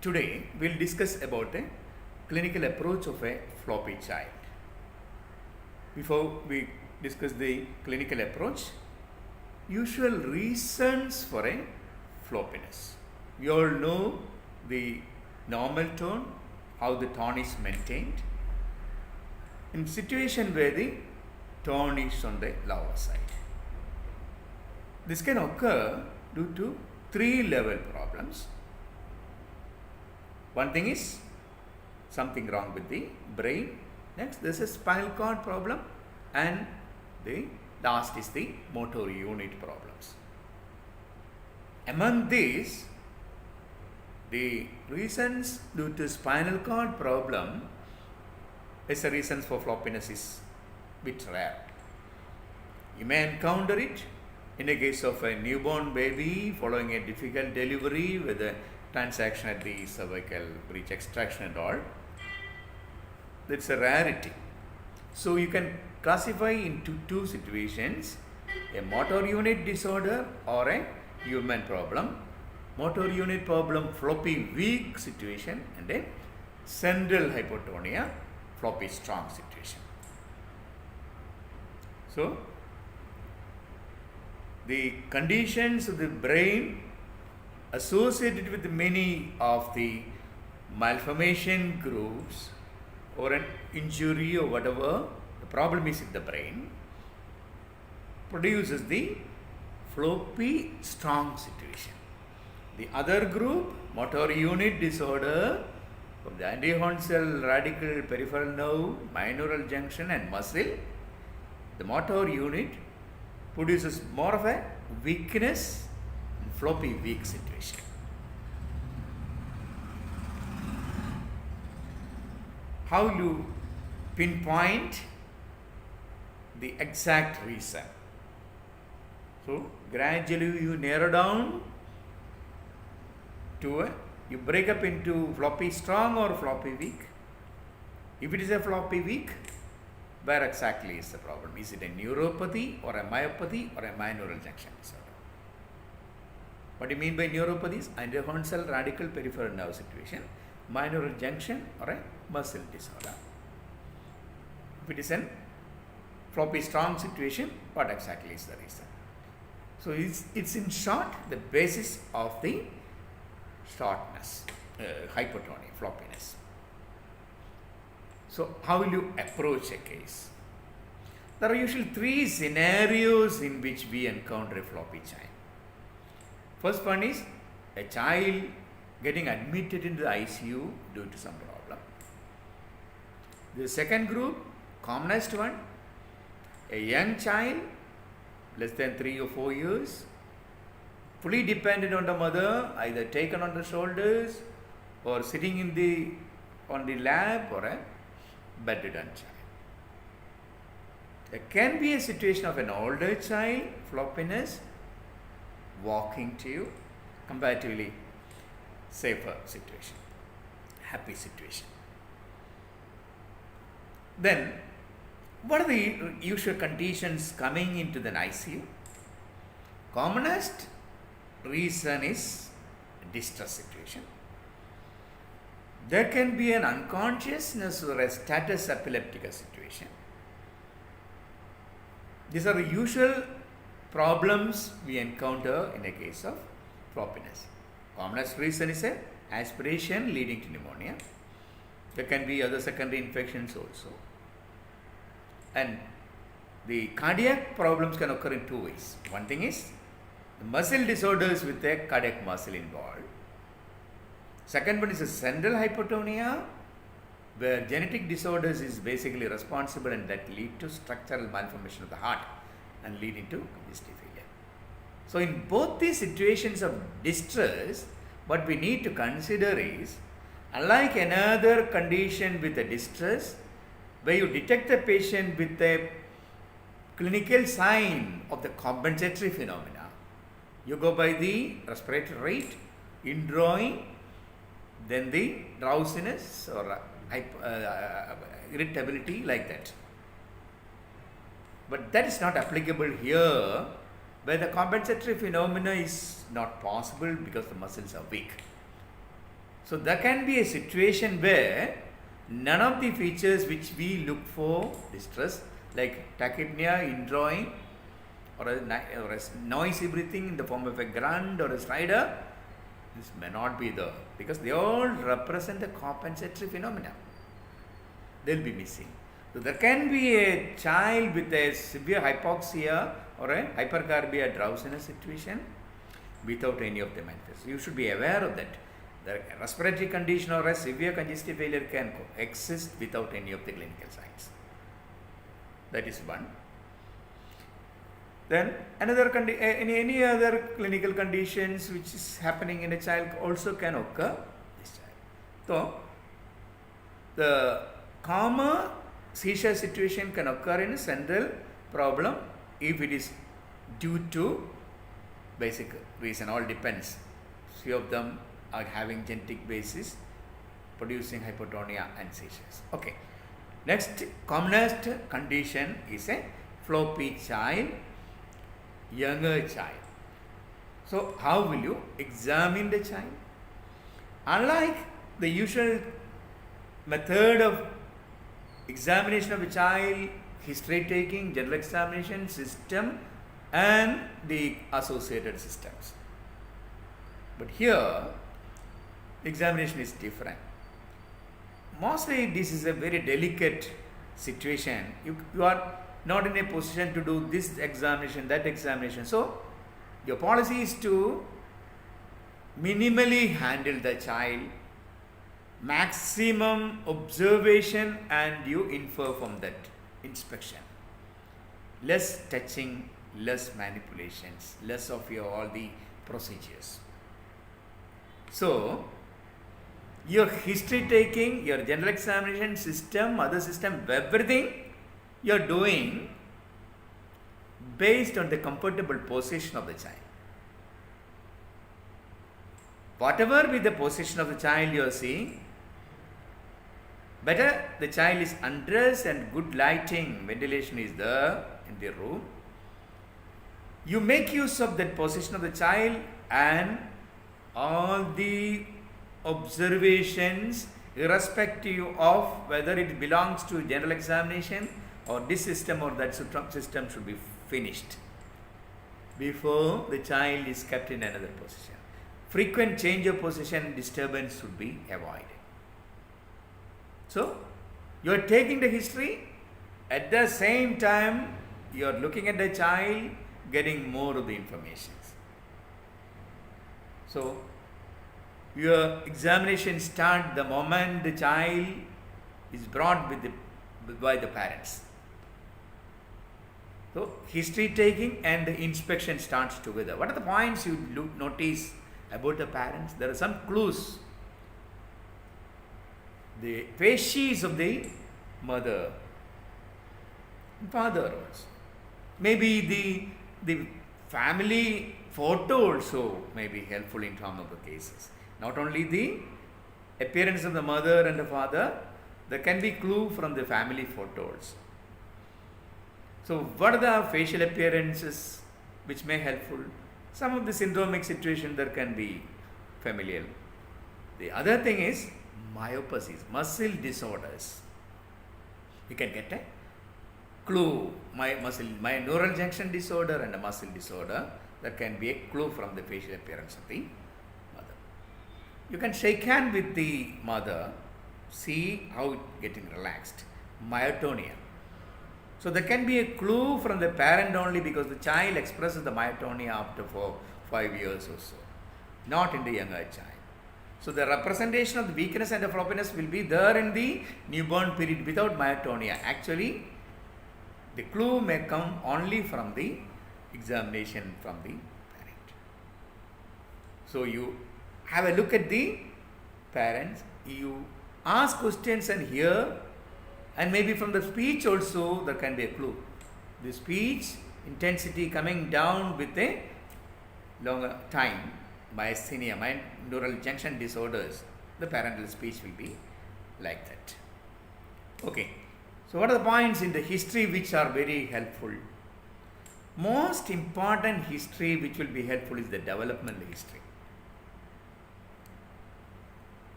Today we'll discuss about the clinical approach of a floppy child. Before we discuss the clinical approach, usual reasons for a floppiness. We all know the normal tone, how the tone is maintained. In situation where the tone is on the lower side. This can occur due to three level problems. One thing is something wrong with the brain. Next, there is a spinal cord problem, and the last is the motor unit problems. Among these, the reasons due to spinal cord problem is the reasons for floppiness is bit rare. You may encounter it in the case of a newborn baby following a difficult delivery with a transaction at the cervical breech extraction and all. That's a rarity. So you can classify into two situations: a motor unit disorder or a human problem. Motor unit problem, floppy weak situation, and a central hypotonia, floppy strong situation. So the conditions of the brain associated with many of the malformation groups or an injury or whatever the problem is in the brain produces the floppy strong situation. The other group, motor unit disorder of the anti-horn cell, radical peripheral nerve, binaural junction and muscle, the motor unit produces more of a weakness and floppy weak situation. How you pinpoint the exact reason? So gradually you narrow down to you break up into floppy strong or floppy weak. If it is a floppy weak, where exactly is the problem? Is it a neuropathy or a myopathy or a binaural junction disorder? What do you mean by neuropathy? Anti-horn cell radical peripheral nerve situation, binaural junction or a muscle disorder. If it is a floppy strong situation, what exactly is the reason? So it's in short the basis of the shortness, hypotonia, floppiness. So how will you approach a case? There are usually three scenarios in which we encounter a floppy child. First one is a child getting admitted into the ICU due to some problem. The second group, commonest one, a young child less than 3 or 4 years, fully dependent on the mother, either taken on the shoulders or sitting on the lap or a bedridden child. There can be a situation of an older child, floppiness, walking to you, comparatively safer situation, happy situation. Then, what are the usual conditions coming into the ICU? Commonest reason is distress situation. There can be an unconsciousness or a status epilepticus situation. These are the usual problems we encounter in a case of floppiness. Commonest reason is a aspiration leading to pneumonia. There can be other secondary infections also. And the cardiac problems can occur in two ways. One thing is the muscle disorders with a cardiac muscle involved. Second one is a central hypotonia, where genetic disorders is basically responsible and that lead to structural malformation of the heart and leading to congestive failure. So in both these situations of distress, what we need to consider is, unlike another condition with a distress, where you detect the patient with a clinical sign of the compensatory phenomena, you go by the respiratory rate, indrawing, then the drowsiness or irritability, like that. But that is not applicable here, where the compensatory phenomena is not possible because the muscles are weak. So there can be a situation where none of the features which we look for distress, like tachypnea, indrawing, or a noisy breathing in the form of a grunt or a stridor, this may not be there because they all represent the compensatory phenomena. They will be missing. So there can be a child with a severe hypoxia or a hypercarbia drowsiness situation without any of the manifestations. You should be aware of that. The respiratory condition or a severe congestive failure can exist without any of the clinical signs. That is one. Then another any other clinical conditions which is happening in a child also can occur this child. So the calmer seizure situation can occur in a central problem if it is due to basic reason. All depends. Few of them are having genetic basis producing hypotonia and seizures. Okay. Next commonest condition is a floppy child, younger child. So how will you examine the child? Unlike the usual method of examination of a child, history taking, general examination system and the associated systems. But here examination is different. Mostly this is a very delicate situation. You are not in a position to do this examination, that examination. So your policy is to minimally handle the child, maximum observation, and you infer from that inspection. Less touching, less manipulations, less of your all the procedures. So your history taking, your general examination system, other system, everything you are doing based on the comfortable position of the child. Whatever be the position of the child you are seeing, better the child is undressed and good lighting, ventilation is there in the room. You make use of that position of the child and all the observations irrespective of whether it belongs to general examination or this system or that system should be finished before the child is kept in another position. Frequent change of position disturbance should be avoided. So you are taking the history, at the same time you are looking at the child, getting more of the information. So your examination starts the moment the child is brought by the parents. So history taking and the inspection starts together. What are the points you notice about the parents? There are some clues. The facies of the mother and father also. Maybe the family photo also may be helpful in some of the cases. Not only the appearance of the mother and the father, there can be clue from the family photos. So what are the facial appearances which may helpful? Some of the syndromic situation there can be familial. The other thing is myopathies, muscle disorders. You can get a clue, my neural junction disorder and a muscle disorder. That can be a clue from the facial appearance of the mother. You can shake hand with the mother, see how it getting relaxed. Myotonia. So there can be a clue from the parent only because the child expresses the myotonia after 5 years or so, not in the younger child. So the representation of the weakness and the floppiness will be there in the newborn period without myotonia. Actually, the clue may come only from the examination from the parent. So you have a look at the parents, you ask questions and hear, and maybe from the speech also there can be a clue. The speech intensity coming down with a longer time, myasthenia, neural junction disorders, the parental speech will be like that. Okay. So what are the points in the history which are very helpful? Most important history which will be helpful is the developmental history.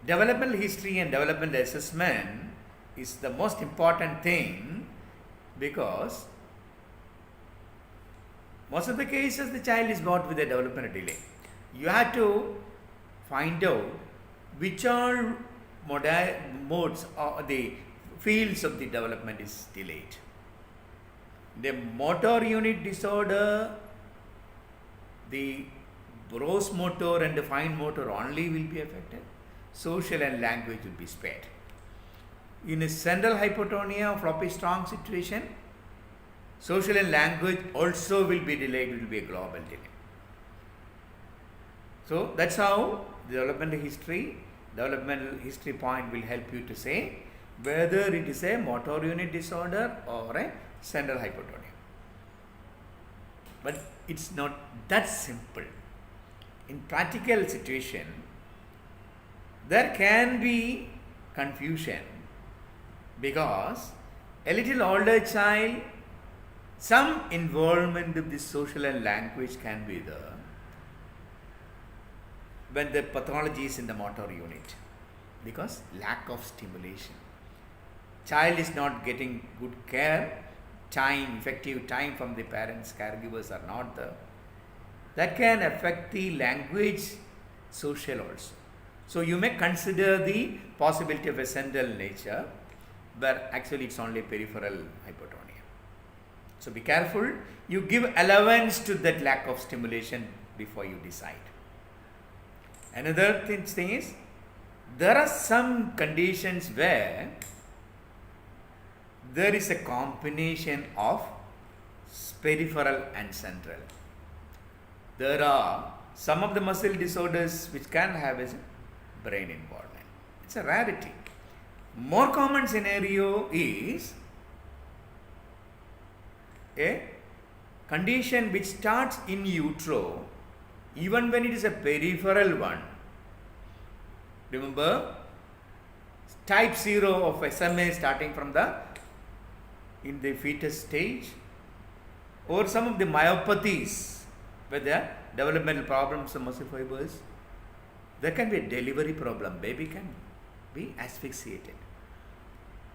developmental history and developmental assessment is the most important thing, because most of the cases the child is brought with a developmental delay. You have to find out which are modes or the fields of the development is delayed. The motor unit disorder, the gross motor and the fine motor only will be affected. Social and language will be spared. In a central hypotonia, floppy strong situation, social and language also will be delayed, it will be a global delay. So that's how the developmental history point will help you to say whether it is a motor unit disorder or a central hypotonia. But it's not that simple. In practical situation, there can be confusion, because a little older child, some involvement of the social and language can be there when the pathology is in the motor unit, because lack of stimulation. Child is not getting good care, effective time from the parents, caregivers are not there. That can affect the language, social also. So you may consider the possibility of a central nature, but actually it's only peripheral hypotonia. So be careful, you give allowance to that lack of stimulation before you decide. Another thing is, there are some conditions where there is a combination of peripheral and central. There are some of the muscle disorders which can have a brain involvement. It's a rarity. More common scenario is a condition which starts in utero, even when it is a peripheral one. Remember, type 0 of SMA starting from in the fetus stage, or some of the myopathies with the developmental problems of muscle fibers. There can be a delivery problem, baby can be asphyxiated.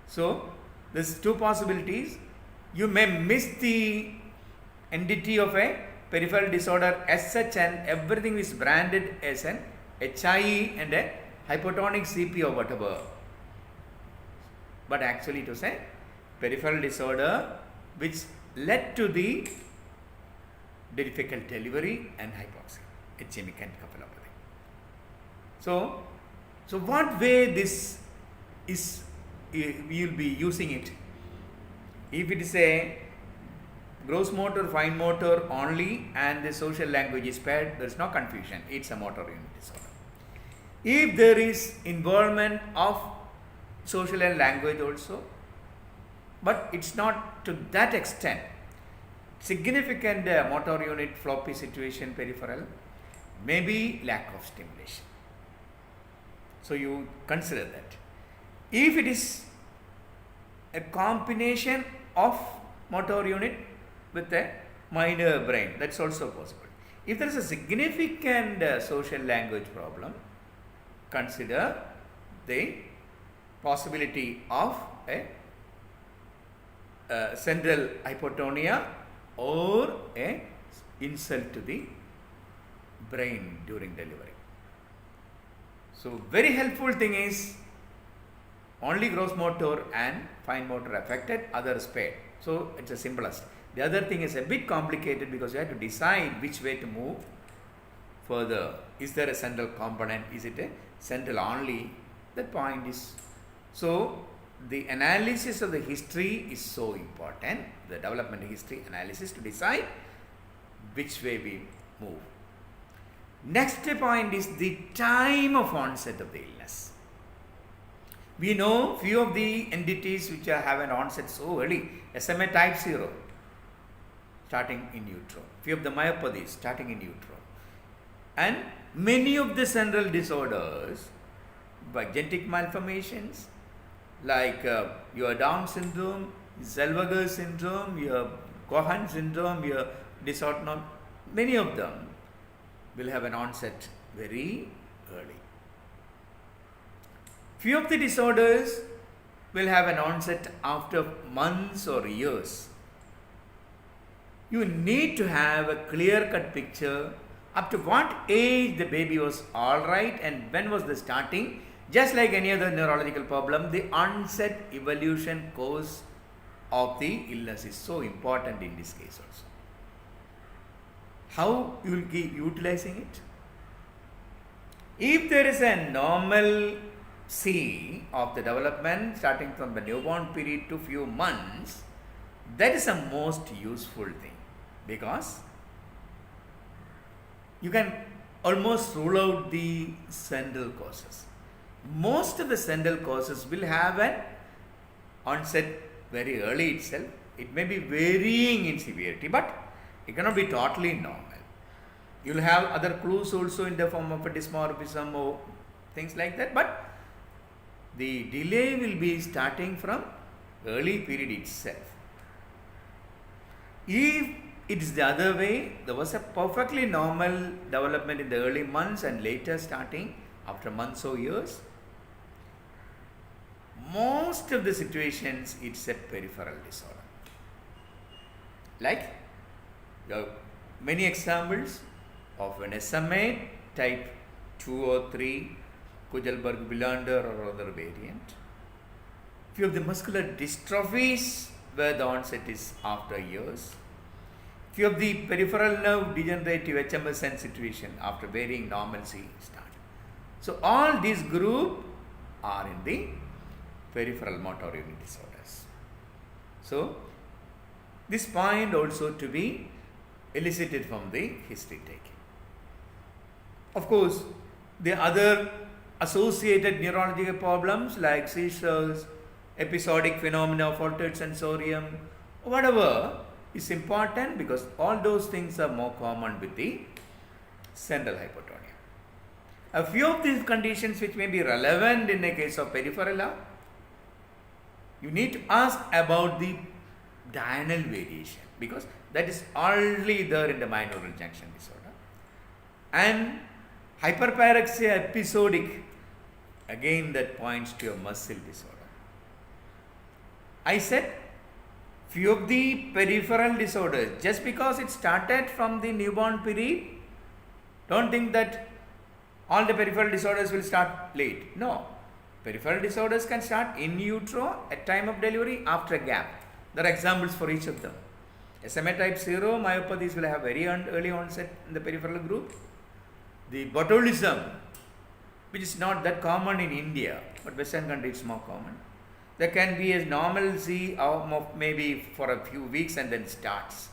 So, there's two possibilities. You may miss the entity of a peripheral disorder as such, and everything is branded as an HIE and a hypotonic CP or whatever. But actually it was a peripheral disorder which led to the difficult delivery and hypoxia, ischemic encephalopathy. So what way this is, we will be using it? If it is a gross motor, fine motor only and the social language is spared, there is no confusion, it's a motor unit disorder. If there is involvement of social and language also, but it's not to that extent, significant motor unit floppy situation peripheral, maybe lack of stimulation. So you consider that. If it is a combination of motor unit with a minor brain, that's also possible. If there is a significant social language problem, consider the possibility of a central hypotonia or a insult to the brain during delivery. So very helpful thing is only gross motor and fine motor affected, others spared. So it's the simplest. The other thing is a bit complicated because you have to decide which way to move further. Is there a central component? Is it a central only? That point is. So the analysis of the history is so important, the development history analysis, to decide which way we move. Next point is the time of onset of the illness. We know few of the entities which have an onset so early, SMA type 0 starting in utero, few of the myopathies starting in utero, and many of the central disorders by genetic malformations like your Down syndrome, Zellweger syndrome, your Cohen syndrome, your dysautonomia, many of them will have an onset very early. Few of the disorders will have an onset after months or years. You need to have a clear-cut picture up to what age the baby was alright and when was the starting. Just like any other neurological problem, the onset, evolution, course of the illness is so important in this case also. How you will be utilizing it? If there is a normalcy of the development starting from the newborn period to few months, that is the most useful thing, because you can almost rule out the central causes. Most of the central causes will have an onset very early itself. It may be varying in severity, but it cannot be totally normal. You will have other clues also in the form of a dysmorphism or things like that, but the delay will be starting from early period itself. If it is the other way, there was a perfectly normal development in the early months and later starting after months or years, most of the situations it's a peripheral disorder. Like, there are many examples of an SMA type 2 or 3, Kujelberg-Villander or other variant. Few of the muscular dystrophies where the onset is after years. Few of the peripheral nerve degenerative HMSN situation after varying normalcy start. So all these group are in the peripheral motor unit disorders. So this point also to be elicited from the history taking. Of course, the other associated neurological problems like seizures, episodic phenomena of altered sensorium, whatever is important, because all those things are more common with the central hypotonia. A few of these conditions which may be relevant in the case of peripheral are, you need to ask about the diurnal variation, because that is already there in the binaural junction disorder. And hyperpyrexia episodic, again that points to a muscle disorder. I said few of the peripheral disorders, just because it started from the newborn period, don't think that all the peripheral disorders will start late. No. Peripheral disorders can start in utero at time of delivery after a gap. There are examples for each of them. SMA type 0 myopathies will have very early onset in the peripheral group. The botulism, which is not that common in India, but Western countries it's more common. There can be a normalcy of maybe for a few weeks and then starts.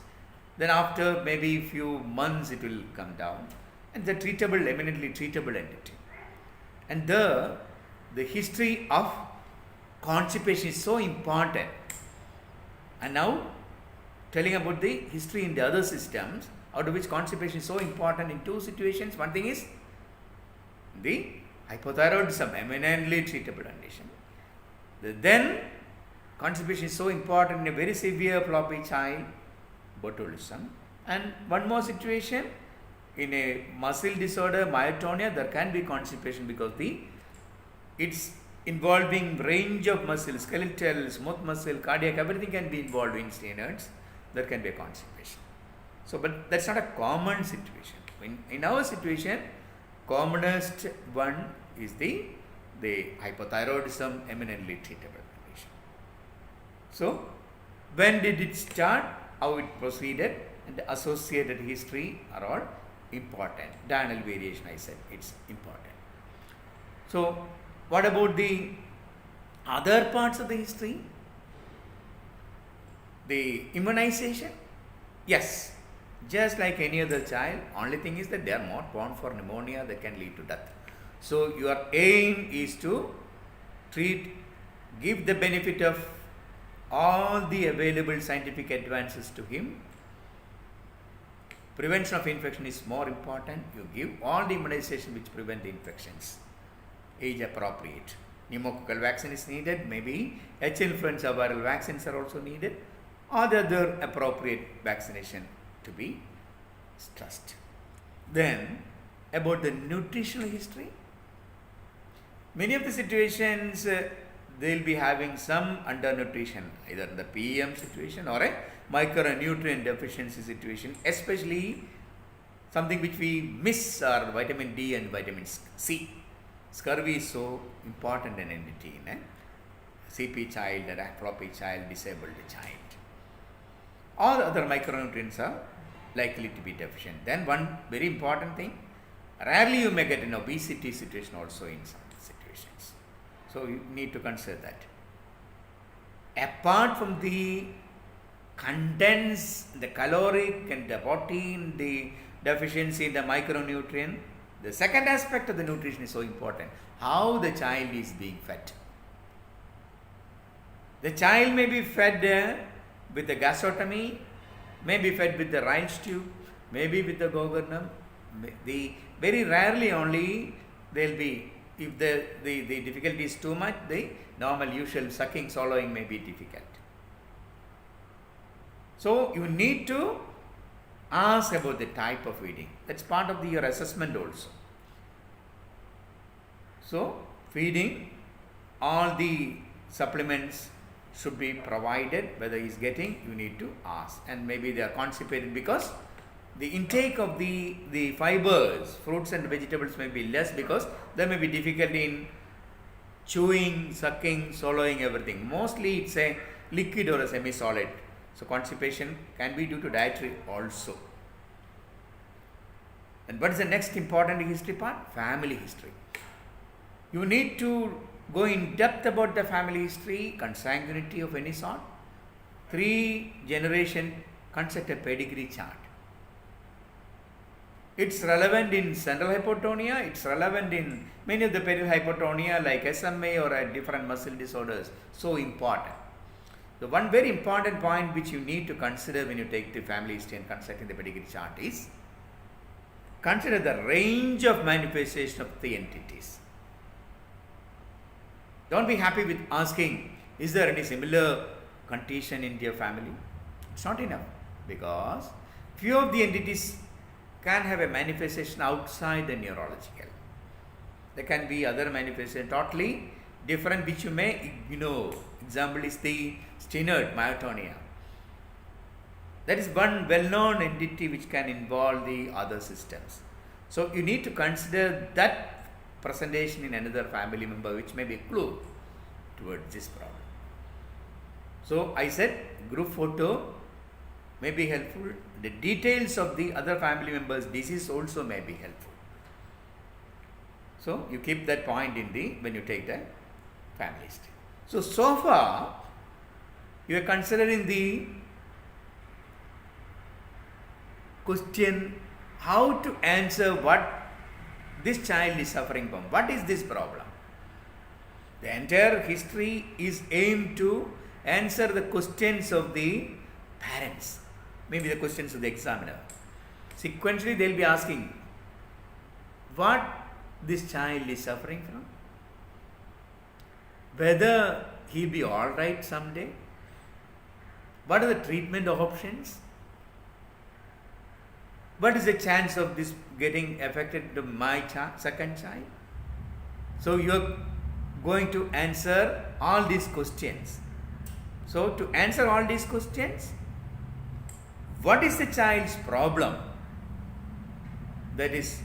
Then after maybe few months it will come down. And the treatable, eminently treatable entity. And the history of constipation is so important. And now telling about the history in the other systems, out of which constipation is so important in two situations. One thing is the hypothyroidism, eminently treatable condition. Then constipation is so important in a very severe floppy child, botulism. And one more situation, in a muscle disorder, myotonia, there can be constipation because it's involving range of muscles, skeletal, smooth muscle, cardiac, everything can be involved in standards. There can be a constipation. So, but that's not a common situation. In our situation, commonest one is the hypothyroidism, eminently treatable condition. So, when did it start, how it proceeded, and the associated history are all important. Diurnal variation, I said, it's important. So, what about the other parts of the history? The immunization? Yes, just like any other child, only thing is that they are not born for pneumonia that can lead to death. So, your aim is to give the benefit of all the available scientific advances to him. Prevention of infection is more important. You give all the immunization which prevent the infections, age appropriate. Pneumococcal vaccine is needed, maybe H influenza viral vaccines are also needed, or the other appropriate vaccination to be stressed. Then about the nutritional history, Many of the situations they'll be having some undernutrition, either in the PEM situation or a micronutrient deficiency situation, especially something which we miss are vitamin D and vitamin C. Scurvy is so important an entity in a CP child, a floppy child, disabled child. All other micronutrients are likely to be deficient. Then one very important thing, rarely you may get an obesity situation also in some situations. So you need to consider that. Apart from the contents, the caloric and the protein, the deficiency in the micronutrient, the second aspect of the nutrition is so important. How the child is being fed. The child may be fed with the gasotomy, may be fed with the Rein's tube, maybe with the Gogurnum. Very rarely only they'll be, if the difficulty is too much, the normal usual sucking, swallowing may be difficult. So you need to ask about the type of feeding. That's part of your assessment also. So feeding, all the supplements should be provided. Whether he is getting, you need to ask. And maybe they are constipated because the intake of the fibers, fruits and vegetables may be less because there may be difficulty in chewing, sucking, swallowing everything. Mostly it's a liquid or a semi-solid. So constipation can be due to dietary also. And what is the next important history part? Family history. You need to go in depth about the family history, consanguinity of any sort. 3 generation construct a pedigree chart. It's relevant in central hypotonia, it's relevant in many of the peripheral hypotonia like SMA or different muscle disorders. So important. The one very important point which you need to consider when you take the family history and constructing the pedigree chart is consider the range of manifestation of the entities. Don't be happy with asking, is there any similar condition in your family? It's not enough, because few of the entities can have a manifestation outside the neurological. There can be other manifestation totally different which you may ignore. Example is the Steinert myotonia. That is one well-known entity which can involve the other systems. So you need to consider that presentation in another family member which may be a clue towards this problem. So I said group photo may be helpful. The details of the other family members' disease also may be helpful. So you keep that point in the when you take the family history. So far you are considering the question how to answer what this child is suffering from. What is this problem? The entire history is aimed to answer the questions of the parents, maybe the questions of the examiner. Sequentially they will be asking what this child is suffering from, whether he will be alright someday, what are the treatment options, what is the chance of this getting affected to my second child. So you are going to answer all these questions. So to answer all these questions, what is the child's problem? That is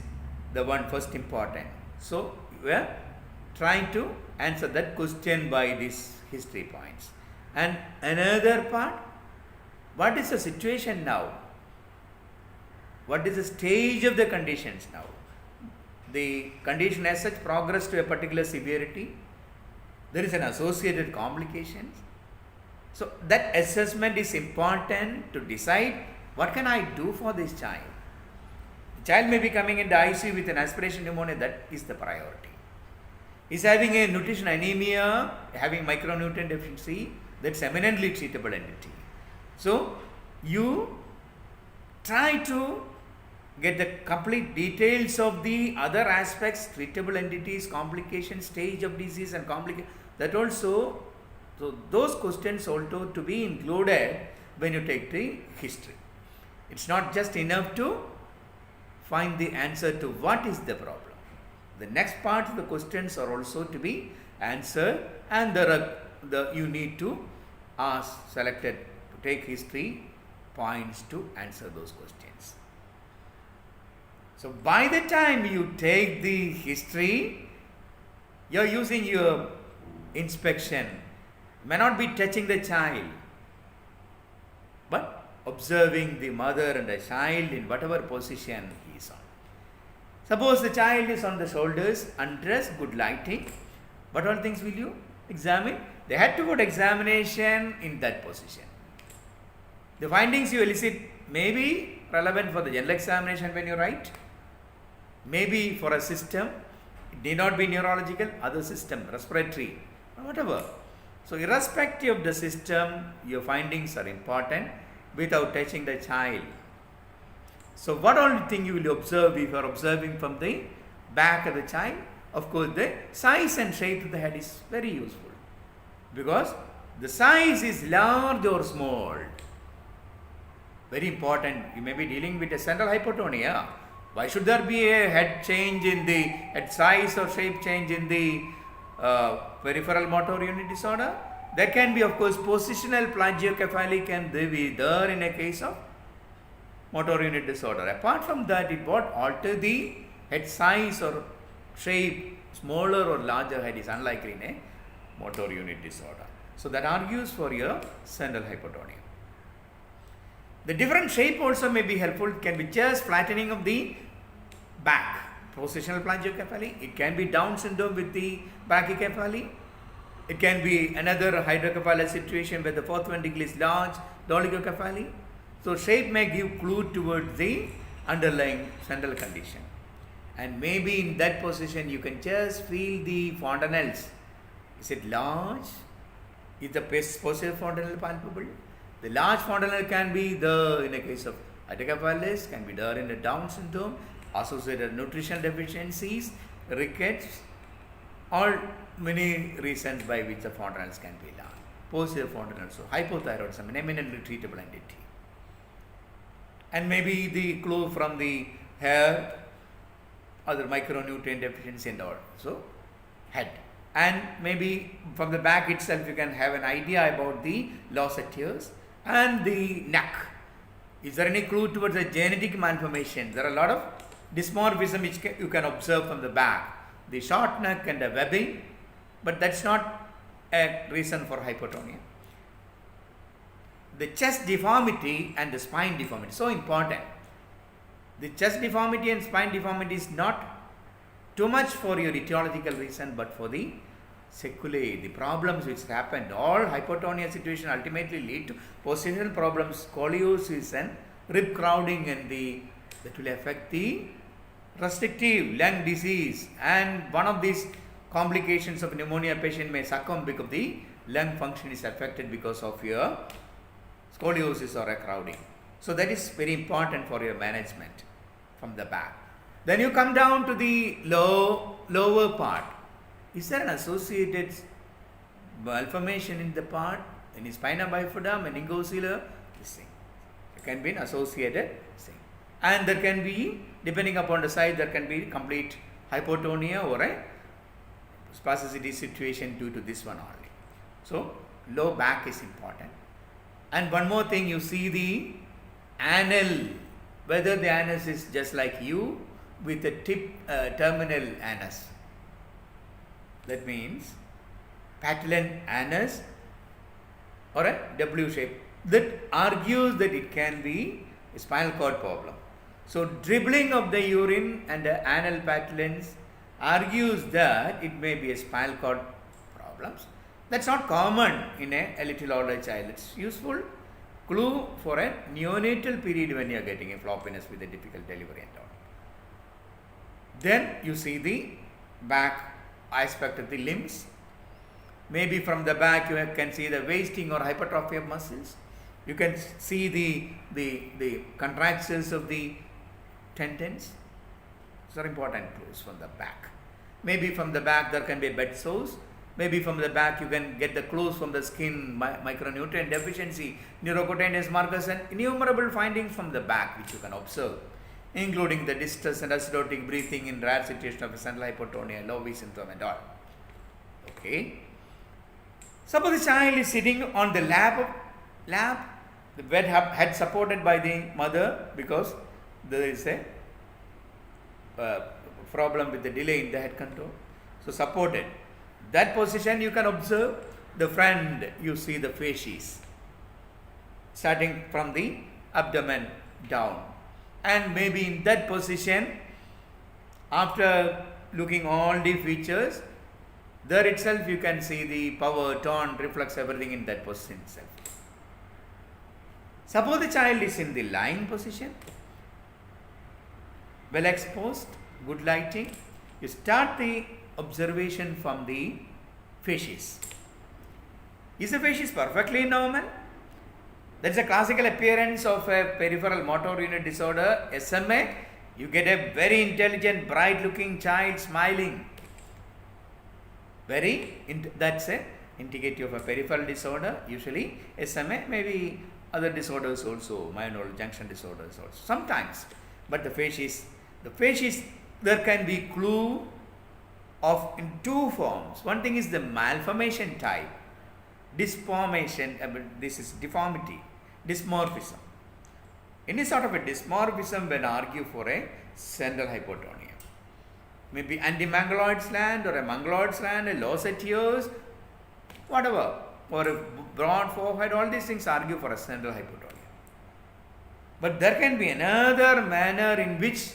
the one first important. So we are trying to answer that question by these history points. And another part, what is the situation now? What is the stage of the conditions now? The condition as such progressed to a particular severity. There is an associated complications. So that assessment is important to decide what can I do for this child. The child may be coming into ICU with an aspiration pneumonia, that is the priority. Is having a nutrition anemia, having micronutrient deficiency, that's eminently treatable entity. So you try to get the complete details of the other aspects, treatable entities, complications, stage of disease and complication. That also, so those questions also to be included when you take the history. It's not just enough to find the answer to what is the problem. The next part of the questions are also to be answered, and you need to ask selected to take history points to answer those questions. So by the time you take the history, you are using your inspection. May not be touching the child, but observing the mother and the child in whatever position he is on. Suppose the child is on the shoulders, undressed, good lighting. What all things will you examine? They had to put examination in that position. The findings you elicit may be relevant for the general examination when you write, maybe for a system, it need not be neurological, other system, respiratory, or whatever. So irrespective of the system, your findings are important without touching the child. So what all thing you will observe if you are observing from the back of the child? Of course, the size and shape of the head is very useful, because the size is large or small. Very important. You may be dealing with a central hypotonia. Why should there be a head change in the head size or shape change in the peripheral motor unit disorder? There can be, of course, positional plagiocephaly can be there in a case of motor unit disorder. Apart from that, it won't alter the head size or shape. Smaller or larger head is unlikely in a motor unit disorder. So that argues for your central hypotonia. The different shape also may be helpful. It can be just flattening of the back, positional plagiocephaly. It can be Down syndrome with the brachycephaly. It can be another hydrocephalus situation where the fourth ventricle is large, the oligocephaly. So shape may give clue towards the underlying central condition. And maybe in that position you can just feel the fontanelles. Is it large? Is the posterior fontanelle palpable? The large fontanelle can be there in a case of hydrocephalus, can be there in a Down syndrome, associated nutritional deficiencies, rickets, all many reasons by which the fontanelles can be large. Posterior fontanelle, so hypothyroidism, an eminently treatable entity. And maybe the clue from the hair, other micronutrient deficiency and all. So head. And maybe from the back itself you can have an idea about the loss of tears and the neck. Is there any clue towards a genetic malformation? There are a lot of dysmorphism which you can observe from the back. The short neck and the webbing, but that's not a reason for hypotonia. The chest deformity and the spine deformity, so important. The chest deformity and spine deformity is not too much for your etiological reason, but for the sequelae, the problems which happened. All hypotonia situation ultimately lead to positional problems, scoliosis and rib crowding, and that will affect the restrictive lung disease. And one of these complications of pneumonia patient may succumb because the lung function is affected because of your scoliosis or a crowding. So that is very important for your management from the back. Then you come down to the lower part. Is there an associated malformation in the part, in spina bifida, meningocele? This thing. It can be an associated thing. And there can be, depending upon the size, there can be complete hypotonia or a spasticity situation due to this one only. So low back is important. And one more thing, you see the anal, whether the anus is just like you with a terminal anus. That means pateline anus or a W shape. That argues that it can be a spinal cord problem. So dribbling of the urine and the anal patelines argues that it may be a spinal cord problems. That's not common in a little older child. It's useful clue for a neonatal period when you are getting a floppiness with a difficult delivery and all. Then you see the back aspect of the limbs. Maybe from the back you can see the wasting or hypertrophy of muscles. You can see the contractions of the tendons. These are important clues from the back. Maybe from the back there can be bed sores. Maybe from the back you can get the clues from the skin, micronutrient deficiency, neurocutaneous markers, and innumerable findings from the back which you can observe. including the distress and acidotic breathing in rare situation of central hypotonia, Lowy syndrome and all. Okay. Suppose the child is sitting on the lap, the head supported by the mother because there is a problem with the delay in the head control. So supported. That position you can observe the front, you see the facies starting from the abdomen down. And maybe in that position, after looking all the features, there itself you can see the power, tone, reflex, everything in that position itself. Suppose the child is in the lying position, well exposed, good lighting. You start the observation from the facies. Is the facies perfectly normal? That's a classical appearance of a peripheral motor unit disorder, SMA. You get a very intelligent, bright looking child smiling. That's a indicative of a peripheral disorder, usually SMA, maybe other disorders also, myoneural junction disorders also, sometimes. But the facies, there can be clue of in two forms. One thing is the malformation type, disformation, this is deformity, dysmorphism. Any sort of a dysmorphism when argue for a central hypotonia. Maybe antimangaloid gland or a mangaloid gland, a lossed ears, whatever, or a broad forehead, all these things argue for a central hypotonia. But there can be another manner in which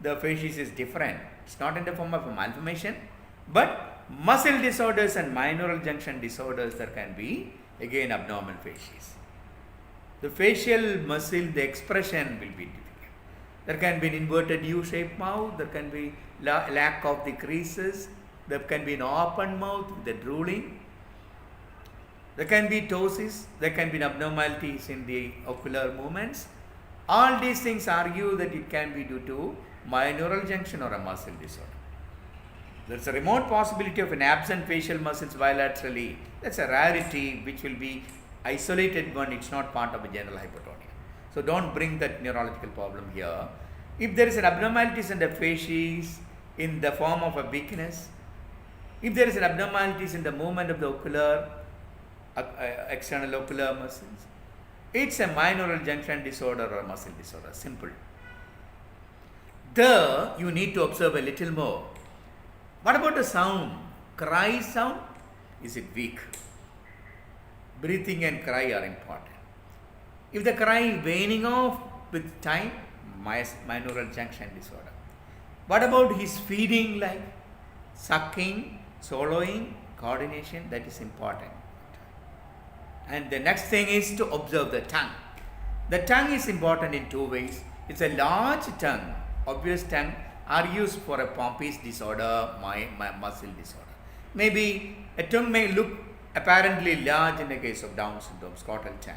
the facies is different. It's not in the form of a malformation, but muscle disorders and myoneural junction disorders, there can be again abnormal facies. The facial muscle, the expression will be difficult. There can be an inverted U-shaped mouth, there can be lack of the creases, there can be an open mouth with the drooling, there can be ptosis, there can be abnormalities in the ocular movements. All these things argue that it can be due to myoneural junction or a muscle disorder. There is a remote possibility of an absent facial muscles bilaterally. That's a rarity which will be isolated one, it's not part of a general hypotonia. So don't bring that neurological problem here. If there is an abnormalities in the facies in the form of a weakness, if there is an abnormalities in the movement of the ocular, external ocular muscles, it's a myoneural junction disorder or a muscle disorder, simple. There you need to observe a little more. What about the sound? Cry sound? Is it weak? Breathing and cry are important. If the cry waning off with time, myoneural junction disorder. What about his feeding, like sucking, swallowing, coordination? That is important. And the next thing is to observe the tongue. The tongue is important in two ways. It's a large tongue, obvious tongue, are used for a Pompey's disorder, muscle disorder. Maybe a tongue may look apparently large in the case of Down syndrome, scrotal tongue.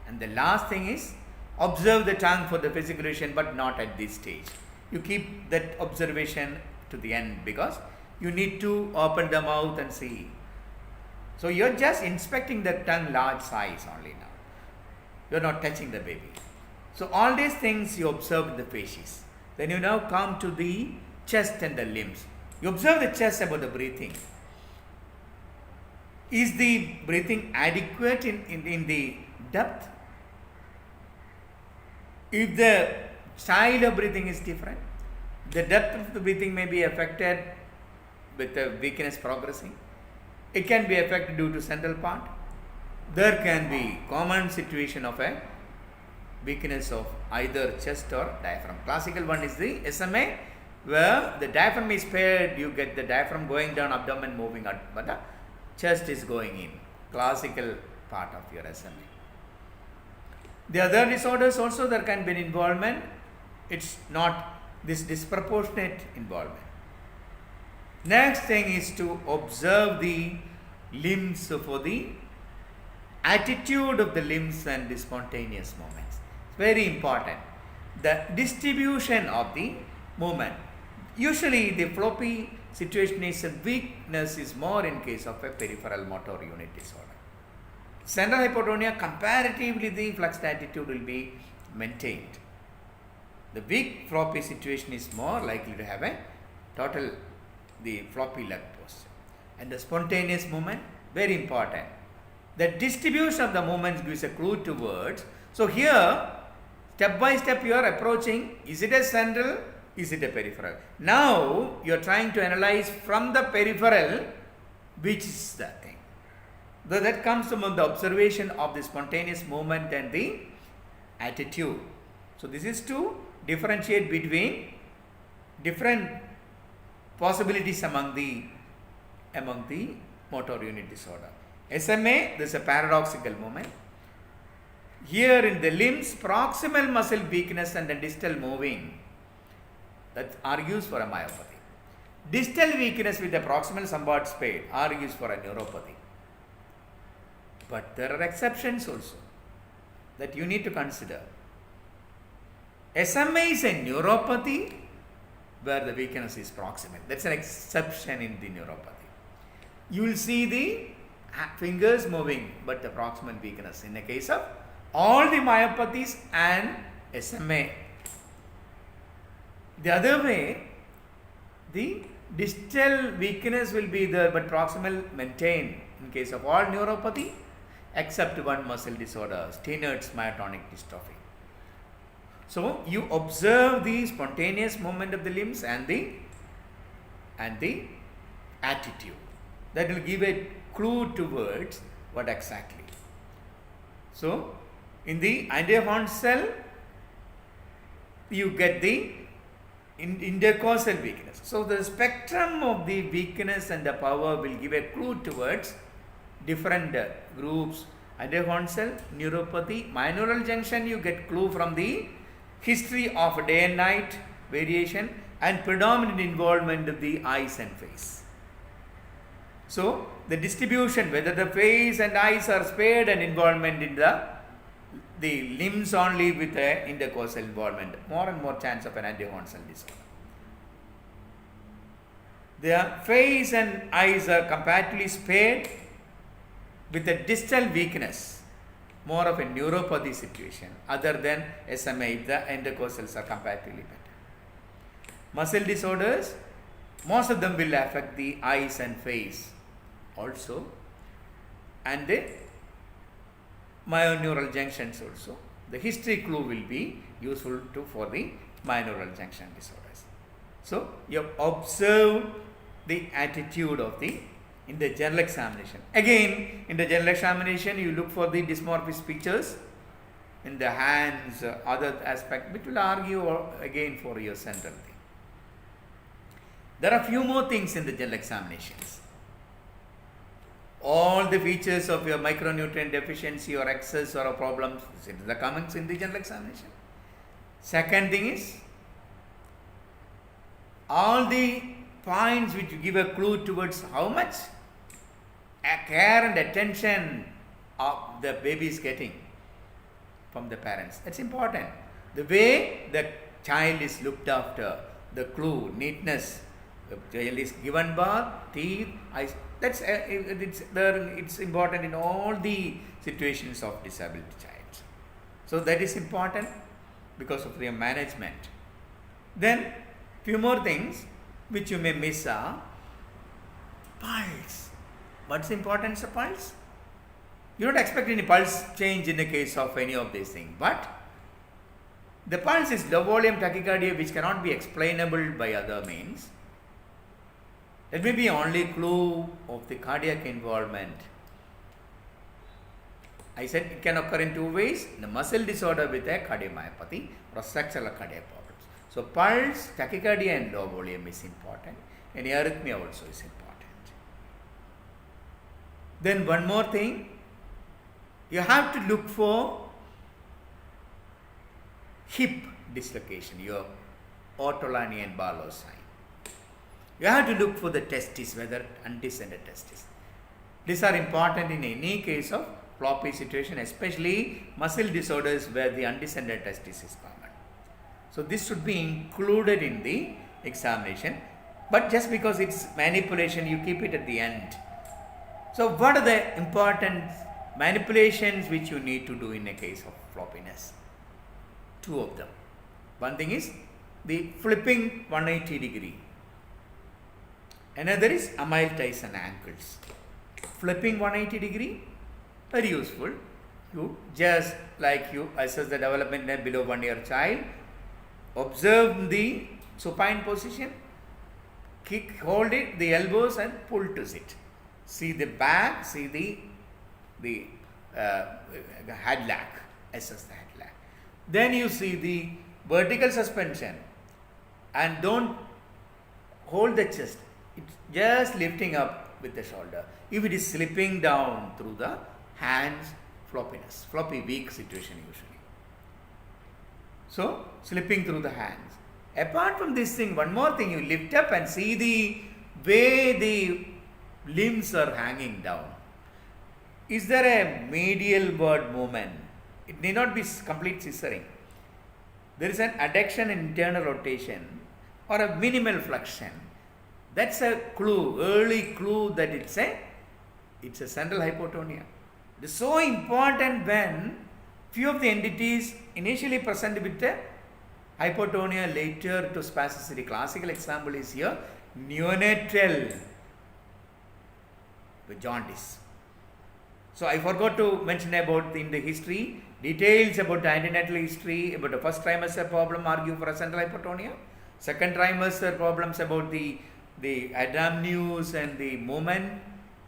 And the last thing is observe the tongue for the fasciculation, but not at this stage. You keep that observation to the end because you need to open the mouth and see. So you're just inspecting the tongue large size only now. You're not touching the baby. So all these things you observe in the facies. Then you now come to the chest and the limbs. You observe the chest about the breathing. Is the breathing adequate in the depth? If the style of breathing is different, the depth of the breathing may be affected with the weakness progressing. It can be affected due to central part. There can be common situation of a weakness of either chest or diaphragm. Classical one is the SMA, where the diaphragm is paired, you get the diaphragm going down, abdomen moving out, but the chest is going in. Classical part of your SMA. The other disorders also there can be an involvement. It's not this disproportionate involvement. Next thing is to observe the limbs for the attitude of the limbs and the spontaneous movements. It's very important. The distribution of the movement. Usually the floppy situation is a weakness is more in case of a peripheral motor unit disorder. Central hypotonia, comparatively the flexed attitude will be maintained. The weak floppy situation is more likely to have a total the floppy leg posture. And the spontaneous movement, very important. The distribution of the movements gives a clue towards. So here, step by step you are approaching, is it a central, is it a peripheral? Now you are trying to analyze from the peripheral which is the thing. So that comes from the observation of the spontaneous movement and the attitude. So this is to differentiate between different possibilities among the motor unit disorder. SMA, this is a paradoxical movement. Here in the limbs, proximal muscle weakness and the distal moving, that argues for a myopathy. Distal weakness with the proximal somewhat spayed argues for a neuropathy. But there are exceptions also that you need to consider. SMA is a neuropathy where the weakness is proximal. That's an exception in the neuropathy. You will see the fingers moving, but the proximal weakness in the case of all the myopathies and SMA. The other way, the distal weakness will be there, but proximal maintained in case of all neuropathy except one muscle disorder, Steiner's myotonic dystrophy. So you observe the spontaneous movement of the limbs and the attitude. That will give a clue towards what exactly. So in the anterior cell, you get the intercostal weakness. So the spectrum of the weakness and the power will give a clue towards different groups. Anterior cell, neuropathy, binaural junction, you get clue from the history of day and night variation and predominant involvement of the eyes and face. So the distribution, whether the face and eyes are spared and involvement in the limbs only with the intercostal involvement, more and more chance of an anterior cell disorder. The face and eyes are comparatively spared with a distal weakness, more of a neuropathy situation other than SMA if the intercostals are comparatively better. Muscle disorders, most of them will affect the eyes and face also, and the myoneural junctions also. The history clue will be useful for the myoneural junction disorders. So you observe the attitude of in the general examination. Again, in the general examination, you look for the dysmorphous pictures in the hands, other aspect, which will argue again for your central thing. There are few more things in the general examinations. All the features of your micronutrient deficiency or excess or a problem, the comments in the general examination. Second thing is, all the points which give a clue towards how much care and attention of the baby is getting from the parents. That's important. The way the child is looked after, the clue, neatness, the child is given bath, teeth, eyes. That's it's important in all the situations of disabled child. So that is important because of their management. Then few more things which you may miss are pulse. What's the importance of pulse? You don't expect any pulse change in the case of any of these things, but the pulse is low volume tachycardia which cannot be explainable by other means. That may be only clue of the cardiac involvement. I said it can occur in two ways, the muscle disorder with a cardiomyopathy or structural cardiac problems. So pulse, tachycardia and low volume is important, and arrhythmia also is important. Then one more thing, you have to look for hip dislocation, your Ortolani and Barlow sign. You have to look for the testis, whether undescended testis. These are important in any case of floppy situation, especially muscle disorders where the undescended testis is common. So this should be included in the examination, but just because it's manipulation, you keep it at the end. So what are the important manipulations which you need to do in a case of floppiness? Two of them. One thing is the flipping 180 degree. Another is Emile Tyson ankles. Flipping 180 degree, very useful. You just like you assess the development in a below 1 year child, observe the supine position, kick, hold it, the elbows and pull to sit. See the back, see the head lag, assess the head lag. Then you see the vertical suspension and don't hold the chest. It's just lifting up with the shoulder. If it is slipping down through the hands, floppiness, floppy weak situation usually. So, slipping through the hands. Apart from this thing, one more thing, you lift up and see the way the limbs are hanging down. Is there a medial word movement? It need not be complete scissoring. There is an adduction and internal rotation or a minimal flexion. That's a clue, early clue that it's a central hypotonia. It is so important when few of the entities initially present with a hypotonia, later to spasticity. Classical example is here neonatal jaundice. So I forgot to mention about in the history, details about the antenatal history, about the first trimester problem argue for a central hypotonia, second trimester problems about the Adamnews and the movement,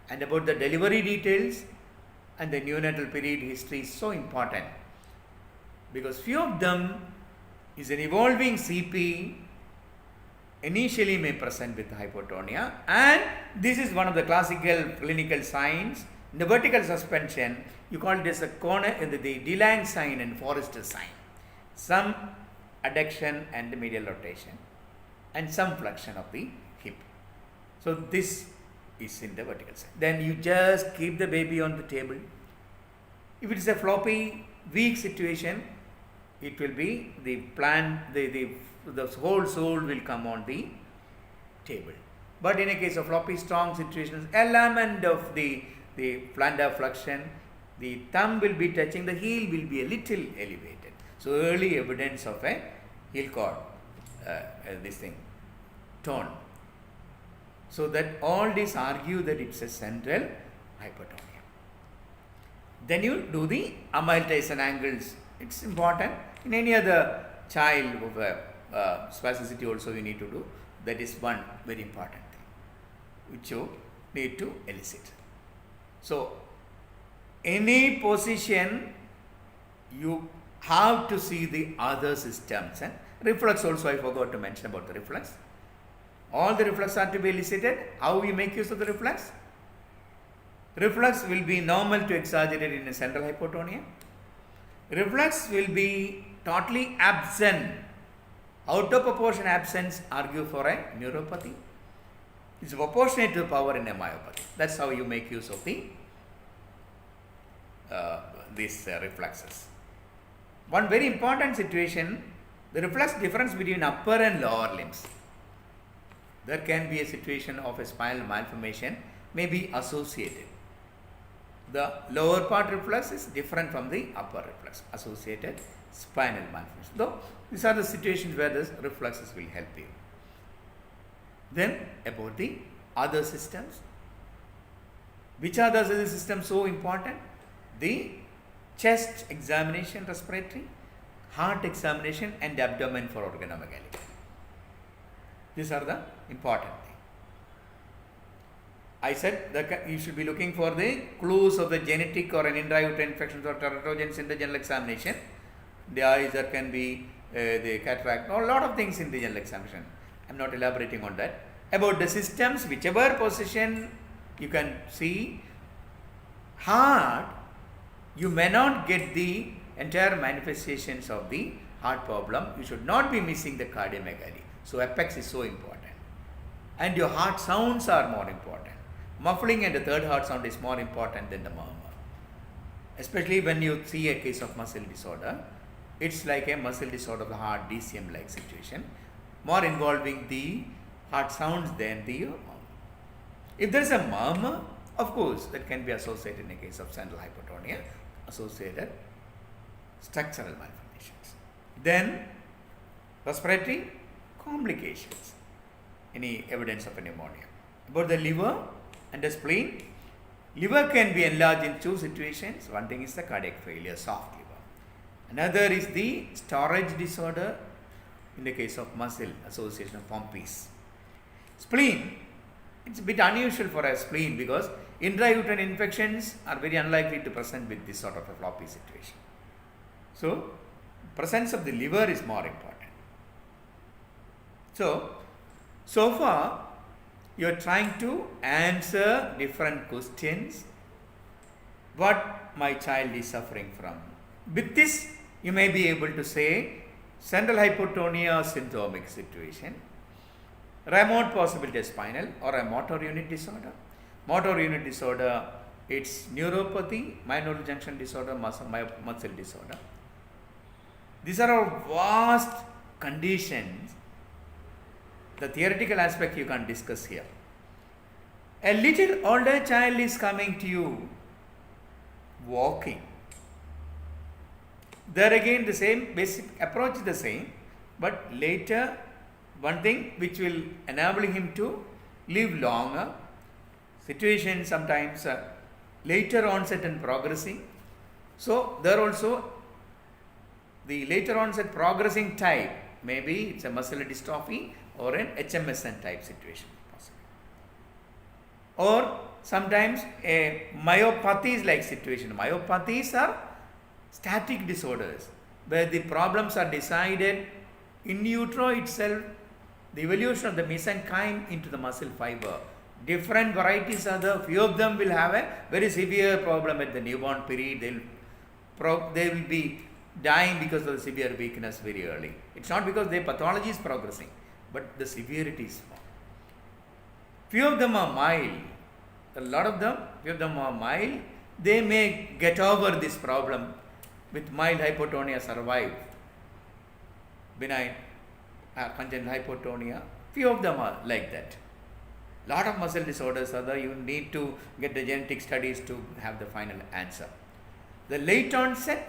and about the delivery details, and the neonatal period history is so important because few of them is an evolving CP initially may present with hypotonia, and this is one of the classical clinical signs. In the vertical suspension, you call it as a corner, the DeLange sign and Forrester sign. Some adduction and medial rotation and some flexion of the hip. So this is in the vertical side. Then you just keep the baby on the table. If it is a floppy, weak situation, it will be the whole soul will come on the table. But in a case of floppy, strong situations, element of the plantar flexion, the thumb will be touching, the heel will be a little elevated. So early evidence of a heel cord, this thing, tone. So that all these argue that it's a central hypotonia. Then you do the Emile Tyson angles. It's important. In any other child of spasticity also you need to do. That is one very important thing which you need to elicit. So any position you have to see the other systems. And reflex also I forgot to mention about the reflex. All the reflex are to be elicited. How you make use of the reflex? Reflex will be normal to exaggerated in a central hypotonia. Reflex will be totally absent. Out of proportion absence argue for a neuropathy. It's proportionate to power in a myopathy. That's how you make use of the these reflexes. One very important situation, the reflex difference between upper and lower limbs. There can be a situation of a spinal malformation may be associated. The lower part reflex is different from the upper reflex, associated spinal malformation. So these are the situations where this reflexes will help you. Then about the other systems. Which are the other systems so important? The chest examination, respiratory, heart examination and abdomen for organomegaly. These are the important things. I said that you should be looking for the clues of the genetic or an intrauterine infections or teratogens in the general examination. The eyes, there can be the cataract, a lot of things in the general examination. I am not elaborating on that. About the systems, whichever position you can see, heart, you may not get the entire manifestations of the heart problem. You should not be missing the cardiomegaly. So apex is so important. And your heart sounds are more important. Muffling and the third heart sound is more important than the murmur. Especially when you see a case of muscle disorder, it's like a muscle disorder of the heart, DCM like situation, more involving the heart sounds than the murmur. If there is a murmur, of course, that can be associated in a case of central hypotonia, associated structural malformations. Then Respiratory complications. Any evidence of a pneumonia. About the liver and the spleen. Liver can be enlarged in two situations. One thing is the cardiac failure, soft liver. Another is the storage disorder in the case of muscle association of Pompey's. Spleen. It's a bit unusual for a spleen because intrauterine infections are very unlikely to present with this sort of a floppy situation. So, presence of the liver is more important. So far, you are trying to answer different questions what my child is suffering from. With this, you may be able to say central hypotonia syndromic situation, remote possibility spinal or a motor unit disorder. Motor unit disorder, it's neuropathy, myoneural junction disorder, muscle disorder. These are all vast conditions. The theoretical aspect you can discuss here. A little older child is coming to you walking. There again the same basic approach is the same, but later one thing which will enable him to live longer. Situation sometimes later onset and progressing. So there also the later onset progressing type, maybe it's a muscular dystrophy or an HMSN type situation possible. Or sometimes a myopathies like situation. Myopathies are static disorders where the problems are decided in utero itself, the evolution of the mesenchyme into the muscle fiber. Different varieties are there. Few of them will have a very severe problem at the newborn period. They will be dying because of the severe weakness very early. It's not because their pathology is progressing, but the severity is small. Few of them are mild. A lot of them, few of them are mild. They may get over this problem with mild hypotonia, survive. Benign congenital hypotonia. Few of them are like that. Lot of muscle disorders are there. You need to get the genetic studies to have the final answer. The late onset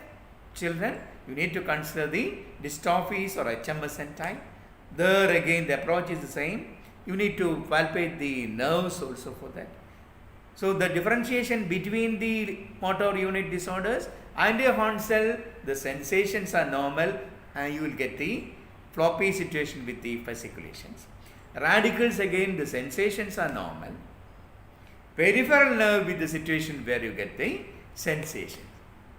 children, you need to consider the dystrophies or HMSN type. There again the approach is the same. You need to palpate the nerves also for that. So the differentiation between the motor unit disorders and a horn cell, the sensations are normal and you will get the floppy situation with the fasciculations. Radicals again the sensations are normal. Peripheral nerve with the situation where you get the sensation.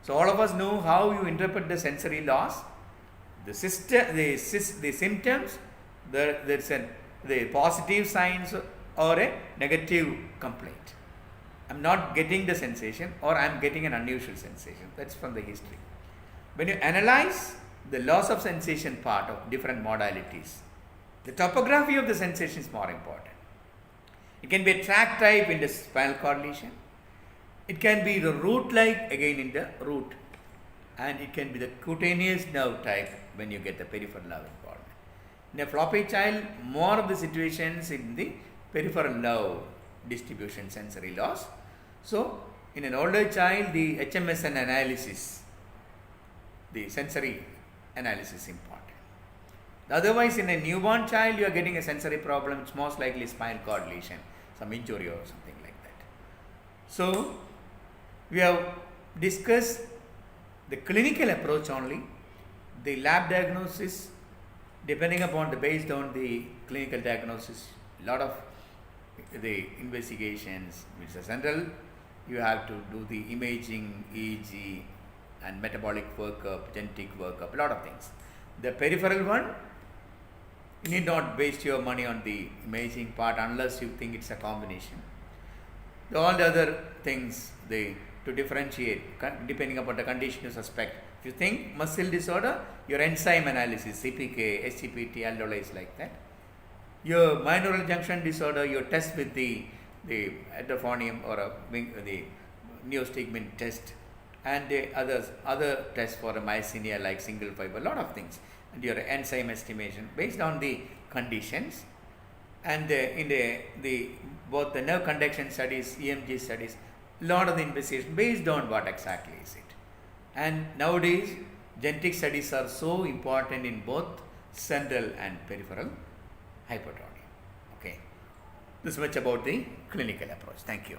So all of us know how you interpret the sensory loss. The symptoms, there's the positive signs or a negative complaint. I'm not getting the sensation or I'm getting an unusual sensation. That's from the history. When you analyze the loss of sensation part of different modalities, the topography of the sensation is more important. It can be a tract type in the spinal cord lesion. It can be the root like again in the root. And it can be the cutaneous nerve type when you get the peripheral nerve involvement. In a floppy child, more of the situations in the peripheral nerve distribution sensory loss. So, in an older child, the HMSN analysis, the sensory analysis is important. Otherwise, in a newborn child, you are getting a sensory problem. It's most likely spinal cord lesion, some injury or something like that. So, we have discussed the clinical approach only, the lab diagnosis, depending upon based on the clinical diagnosis, lot of the investigations, which is central. You have to do the imaging, EEG, and metabolic workup, genetic workup, a lot of things. The peripheral one, you need not waste your money on the imaging part unless you think it's a combination. All the other things, to differentiate depending upon the condition you suspect. If you think muscle disorder, your enzyme analysis, CPK, SGPT, aldolase like that. Your myoneural junction disorder, your test with the adenophonium or the neostigmine test, and the other tests for a myasthenia like single fiber, lot of things, and your enzyme estimation based on the conditions, and in the both the nerve conduction studies, EMG studies, lot of the investigation based on what exactly is it. And nowadays genetic studies are so important in both central and peripheral hypertonia. Okay, this much about the clinical approach. Thank you.